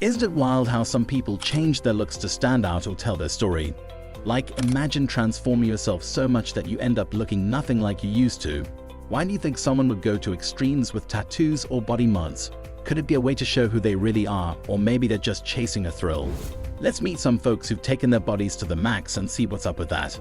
Isn't it wild how some people change their looks to stand out or tell their story? Like, imagine transforming yourself so much that you end up looking nothing like you used to. Why do you think someone would go to extremes with tattoos or body mods? Could it be a way to show who they really are, or maybe they're just chasing a thrill? Let's meet some folks who've taken their bodies to the max and see what's up with that.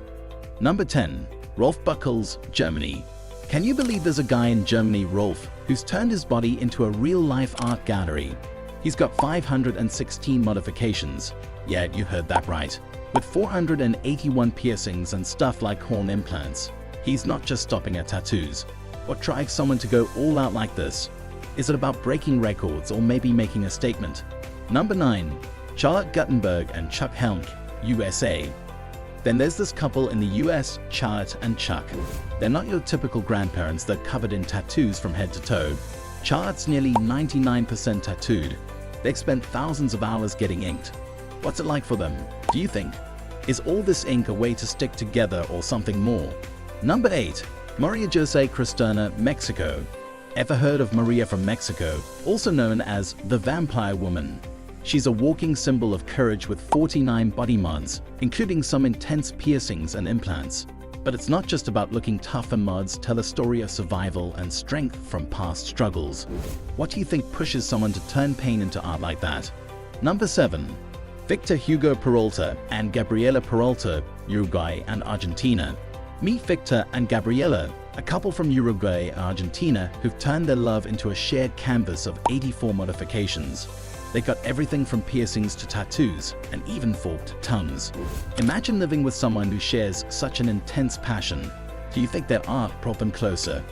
Number 10. Rolf Buchholz, Germany. Can you believe there's a guy in Germany, Rolf, who's turned his body into a real-life art gallery? He's got 516 modifications. Yeah, you heard that right. With 481 piercings and stuff like horn implants. He's not just stopping at tattoos. What drives someone to go all out like this? Is it about breaking records or maybe making a statement? Number 9. Charlotte Guttenberg and Chuck Helm, USA. Then there's this couple in the US, Charlotte and Chuck. They're not your typical grandparents, they're covered in tattoos from head to toe. Charlotte's nearly 99% tattooed. They've spent thousands of hours getting inked. What's it like for them, do you think? Is all this ink a way to stick together or something more? Number 8. Maria Jose Cristana, Mexico. Ever heard of Maria from Mexico, also known as the Vampire Woman? She's a walking symbol of courage with 49 body mods, including some intense piercings and implants. But it's not just about looking tough, and mods tell a story of survival and strength from past struggles. What do you think pushes someone to turn pain into art like that? Number 7. Victor Hugo Peralta and Gabriella Peralta, Uruguay and Argentina. Meet Victor and Gabriella, a couple from Uruguay and Argentina who've turned their love into a shared canvas of 84 modifications. They got everything from piercings to tattoos, and even forked tongues. Imagine living with someone who shares such an intense passion. Do you think their art brought them closer?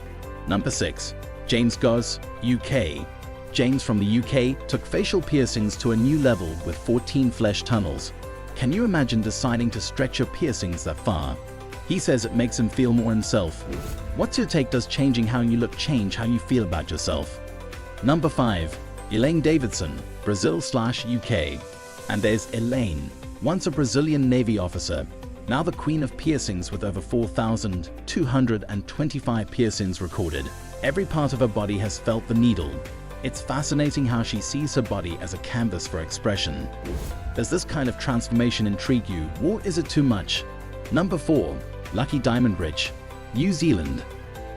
Number 6. James Goss, UK. James from the UK took facial piercings to a new level with 14 flesh tunnels. Can you imagine deciding to stretch your piercings that far? He says it makes him feel more himself. What's your take? Does changing how you look change how you feel about yourself? Number 5. Elaine Davidson, Brazil/UK. And there's Elaine, once a Brazilian Navy officer, now the queen of piercings with over 4,225 piercings recorded. Every part of her body has felt the needle. It's fascinating how she sees her body as a canvas for expression. Does this kind of transformation intrigue you, or is it too much? Number 4. Lucky Diamond Rich, New Zealand.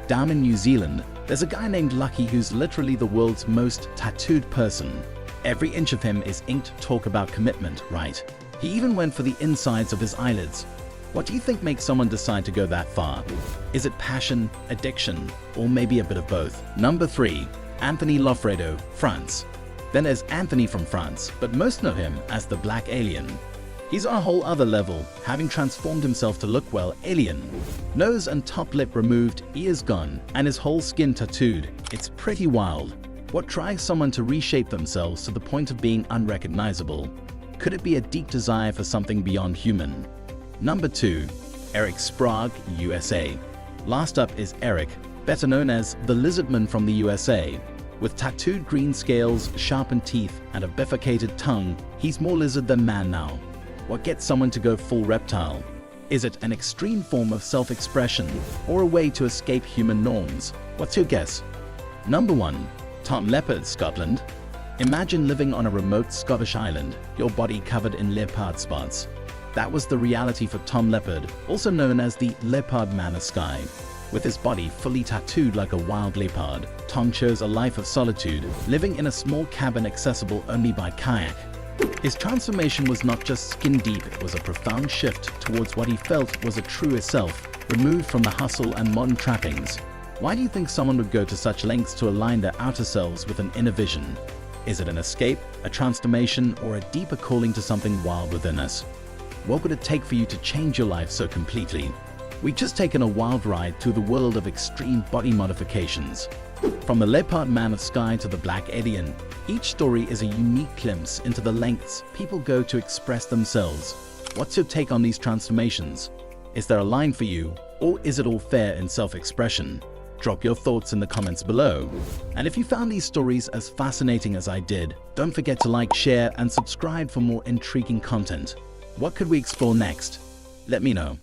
Down in New Zealand, there's a guy named Lucky who's literally the world's most tattooed person. Every inch of him is inked. Talk about commitment, right? He even went for the insides of his eyelids. What do you think makes someone decide to go that far? Is it passion, addiction, or maybe a bit of both? Number 3. Anthony Lafredo, France. Then there's Anthony from France, but most know him as the Black Alien. He's on a whole other level, having transformed himself to look, well, alien. Nose and top lip removed, ears gone, and his whole skin tattooed. It's pretty wild. What drives someone to reshape themselves to the point of being unrecognizable? Could it be a deep desire for something beyond human? Number 2. Eric Sprag, USA. Last up is Eric, better known as the Lizardman from the USA. With tattooed green scales, sharpened teeth, and a bifurcated tongue, he's more lizard than man now. What gets someone to go full reptile? Is it an extreme form of self-expression, or a way to escape human norms? What's your guess? Number 1. Tom Leopard, Scotland. Imagine living on a remote Scottish island, your body covered in leopard spots. That was the reality for Tom Leopard, also known as the Leopard Man of Sky. With his body fully tattooed like a wild leopard, Tom chose a life of solitude, living in a small cabin accessible only by kayak. His transformation was not just skin deep, it was a profound shift towards what he felt was a truer self, removed from the hustle and modern trappings. Why do you think someone would go to such lengths to align their outer selves with an inner vision? Is it an escape, a transformation, or a deeper calling to something wild within us? What would it take for you to change your life so completely? We've just taken a wild ride through the world of extreme body modifications. From the Leopard Man of Sky to the Black Alien, each story is a unique glimpse into the lengths people go to express themselves. What's your take on these transformations? Is there a line for you, or is it all fair in self-expression? Drop your thoughts in the comments below. And if you found these stories as fascinating as I did, don't forget to like, share, and subscribe for more intriguing content. What could we explore next? Let me know.